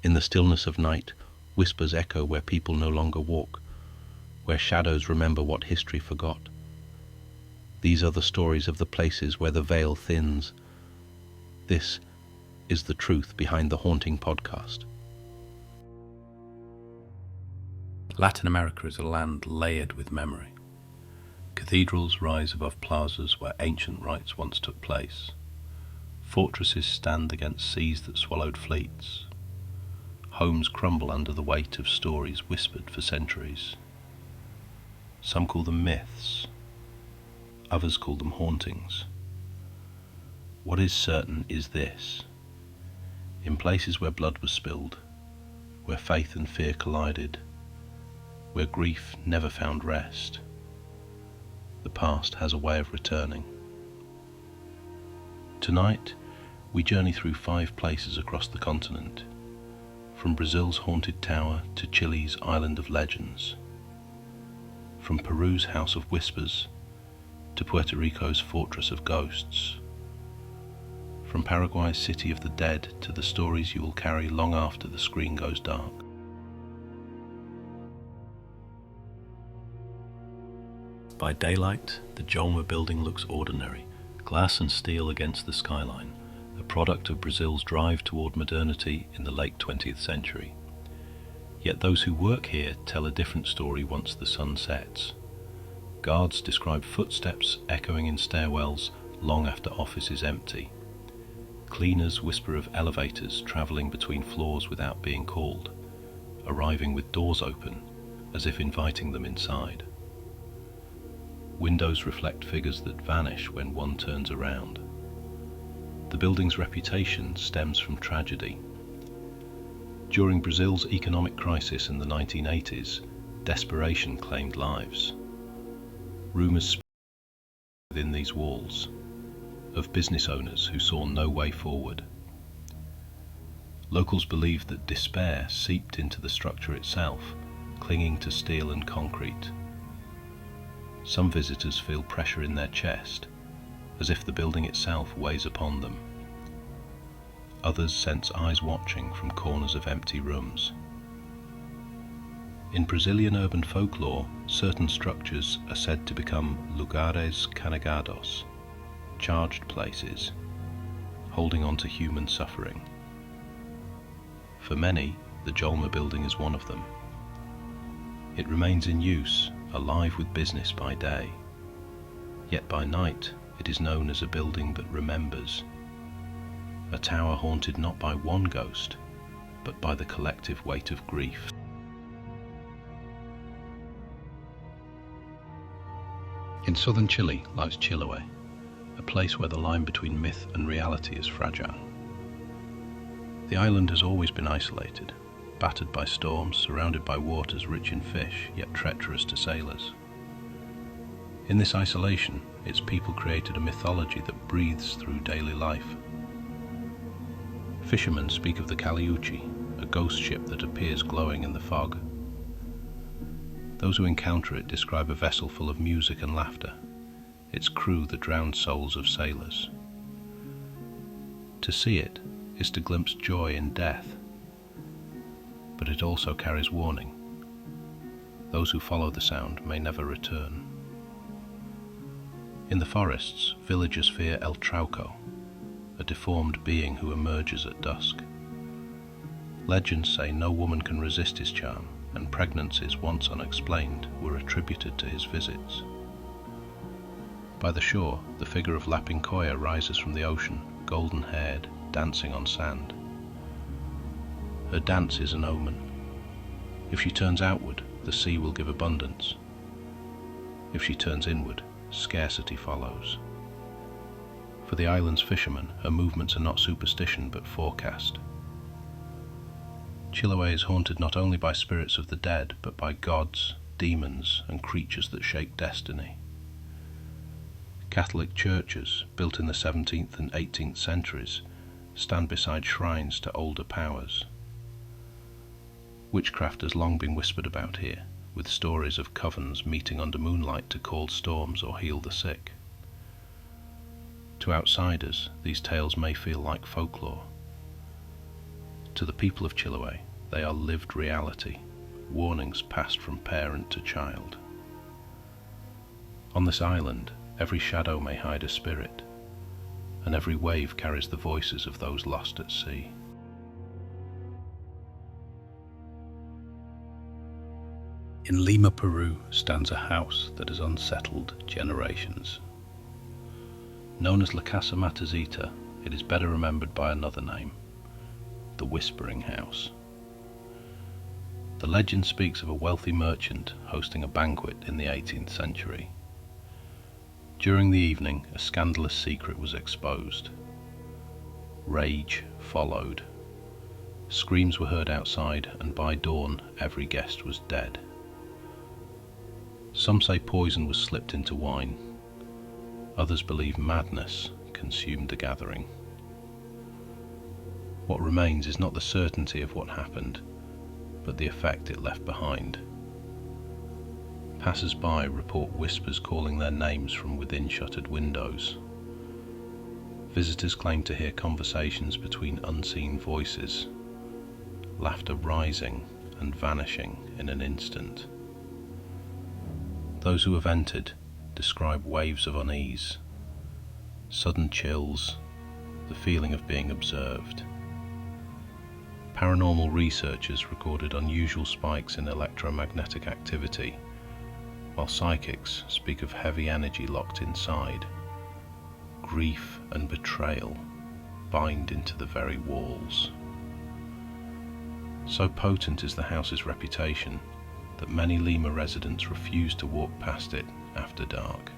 In the stillness of night, whispers echo where people no longer walk, where shadows remember what history forgot. These are the stories of the places where the veil thins. This is the truth behind the Haunting Podcast. Latin America is a land layered with memory. Cathedrals rise above plazas where ancient rites once took place. Fortresses stand against seas that swallowed fleets. Homes crumble under the weight of stories whispered for centuries. Some call them myths, others call them hauntings. What is certain is this: in places where blood was spilled, where faith and fear collided, where grief never found rest, the past has a way of returning. Tonight, we journey through 5 places across the continent, from Brazil's haunted tower to Chile's island of legends, from Peru's house of whispers to Puerto Rico's fortress of ghosts, from Paraguay's city of the dead to the stories you will carry long after the screen goes dark. By daylight, the Jolma Building looks ordinary, glass and steel against the skyline, a product of Brazil's drive toward modernity in the late 20th century. Yet those who work here tell a different story once the sun sets. Guards describe footsteps echoing in stairwells long after office is empty. Cleaners whisper of elevators traveling between floors without being called, arriving with doors open as if inviting them inside. Windows reflect figures that vanish when one turns around. The building's reputation stems from tragedy. During Brazil's economic crisis in the 1980s, desperation claimed lives. Rumors spread within these walls of business owners who saw no way forward. Locals believed that despair seeped into the structure itself, clinging to steel and concrete. Some visitors feel pressure in their chest, as if the building itself weighs upon them. Others sense eyes watching from corners of empty rooms. In Brazilian urban folklore, certain structures are said to become lugares carregados, charged places, holding on to human suffering. For many, the Jolma Building is one of them. It remains in use, alive with business by day. Yet by night, it is known as a building that remembers. A tower haunted not by one ghost, but by the collective weight of grief. In southern Chile lies Chiloe, a place where the line between myth and reality is fragile. The island has always been isolated, battered by storms, surrounded by waters rich in fish, yet treacherous to sailors. In this isolation, its people created a mythology that breathes through daily life. Fishermen speak of the Caleuche, a ghost ship that appears glowing in the fog. Those who encounter it describe a vessel full of music and laughter, its crew the drowned souls of sailors. To see it is to glimpse joy in death, but it also carries warning. Those who follow the sound may never return. In the forests, villagers fear El Trauco, a deformed being who emerges at dusk. Legends say no woman can resist his charm, and pregnancies once unexplained were attributed to his visits. By the shore, the figure of Lapincoya rises from the ocean, golden-haired, dancing on sand. Her dance is an omen. If she turns outward, the sea will give abundance. If she turns inward, scarcity follows. For the island's fishermen, her movements are not superstition but forecast. Chiloe is haunted not only by spirits of the dead, but by gods, demons, and creatures that shape destiny. Catholic churches, built in the 17th and 18th centuries, stand beside shrines to older powers. Witchcraft has long been whispered about here, with stories of covens meeting under moonlight to call storms or heal the sick. To outsiders, these tales may feel like folklore. To the people of Chiloe, they are lived reality, warnings passed from parent to child. On this island, every shadow may hide a spirit, and every wave carries the voices of those lost at sea. In Lima, Peru, stands a house that has unsettled generations. Known as La Casa Matazita, it is better remembered by another name, the Whispering House. The legend speaks of a wealthy merchant hosting a banquet in the 18th century. During the evening, a scandalous secret was exposed. Rage followed. Screams were heard outside, and by dawn, every guest was dead. Some say poison was slipped into wine. Others believe madness consumed the gathering. What remains is not the certainty of what happened, but the effect it left behind. Passers-by report whispers calling their names from within shuttered windows. Visitors claim to hear conversations between unseen voices, laughter rising and vanishing in an instant. Those who have entered describe waves of unease, sudden chills, the feeling of being observed. Paranormal researchers recorded unusual spikes in electromagnetic activity, while psychics speak of heavy energy locked inside. Grief and betrayal bind into the very walls. So potent is the house's reputation that many Lima residents refuse to walk past it after dark.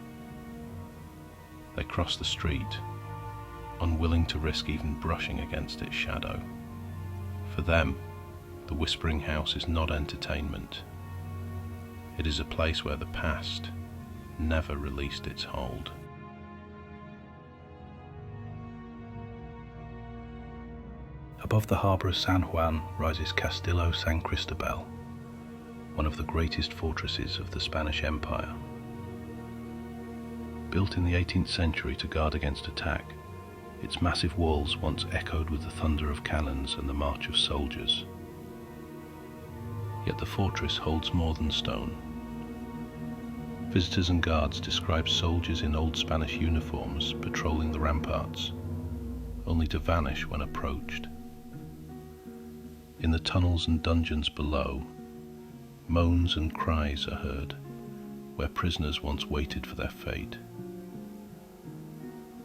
They cross the street, unwilling to risk even brushing against its shadow. For them, the Whispering House is not entertainment. It is a place where the past never released its hold. Above the harbour of San Juan rises Castillo San Cristóbal, one of the greatest fortresses of the Spanish Empire. Built in the 18th century to guard against attack, its massive walls once echoed with the thunder of cannons and the march of soldiers. Yet the fortress holds more than stone. Visitors and guards describe soldiers in old Spanish uniforms patrolling the ramparts, only to vanish when approached. In the tunnels and dungeons below, moans and cries are heard, where prisoners once waited for their fate.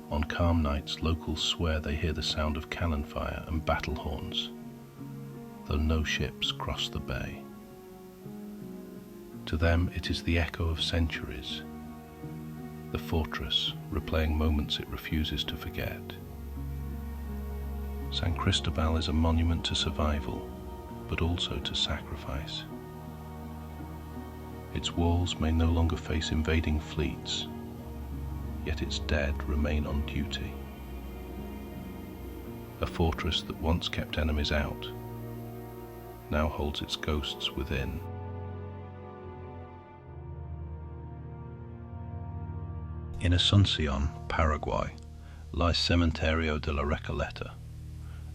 On calm nights, locals swear they hear the sound of cannon fire and battle horns, though no ships cross the bay. To them it is the echo of centuries, the fortress replaying moments it refuses to forget. San Cristóbal is a monument to survival, but also to sacrifice. Its walls may no longer face invading fleets, yet its dead remain on duty. A fortress that once kept enemies out, now holds its ghosts within. In Asuncion, Paraguay, lies Cementerio de la Recoleta,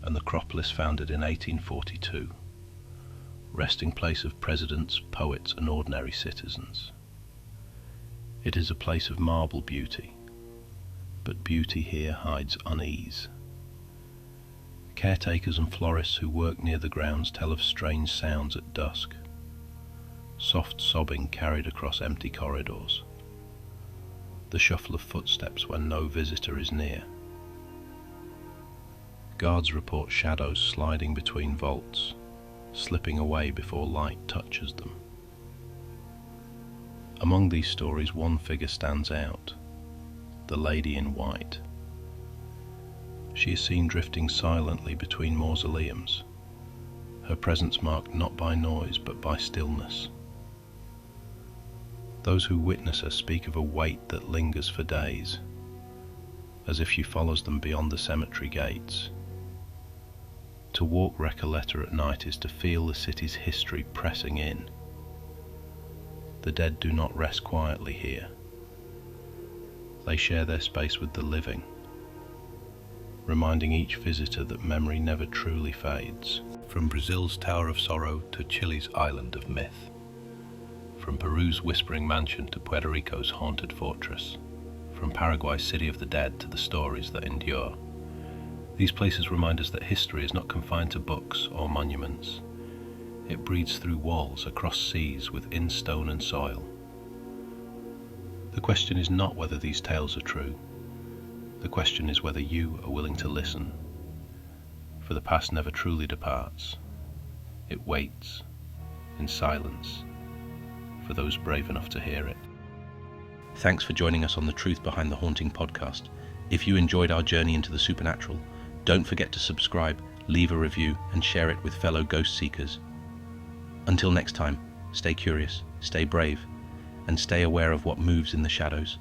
a necropolis founded in 1842, resting place of presidents, poets, and ordinary citizens. It is a place of marble beauty, but beauty here hides unease. Caretakers and florists who work near the grounds tell of strange sounds at dusk, soft sobbing carried across empty corridors, the shuffle of footsteps when no visitor is near. Guards report shadows sliding between vaults, slipping away before light touches them. Among these stories, one figure stands out, the lady in white. She is seen drifting silently between mausoleums, her presence marked not by noise but by stillness. Those who witness her speak of a weight that lingers for days, as if she follows them beyond the cemetery gates. To walk Recoleta at night is to feel the city's history pressing in. The dead do not rest quietly here. They share their space with the living. reminding each visitor that memory never truly fades. From Brazil's Tower of Sorrow to Chile's Island of Myth. From Peru's Whispering Mansion to Puerto Rico's Haunted Fortress. From Paraguay's City of the Dead to the stories that endure. These places remind us that history is not confined to books or monuments. It breathes through walls, across seas, within stone and soil. The question is not whether these tales are true. The question is whether you are willing to listen. For the past never truly departs. It waits, in silence, for those brave enough to hear it. Thanks for joining us on the Truth Behind the Haunting podcast. If you enjoyed our journey into the supernatural, don't forget to subscribe, leave a review, and share it with fellow ghost seekers. Until next time, stay curious, stay brave, and stay aware of what moves in the shadows.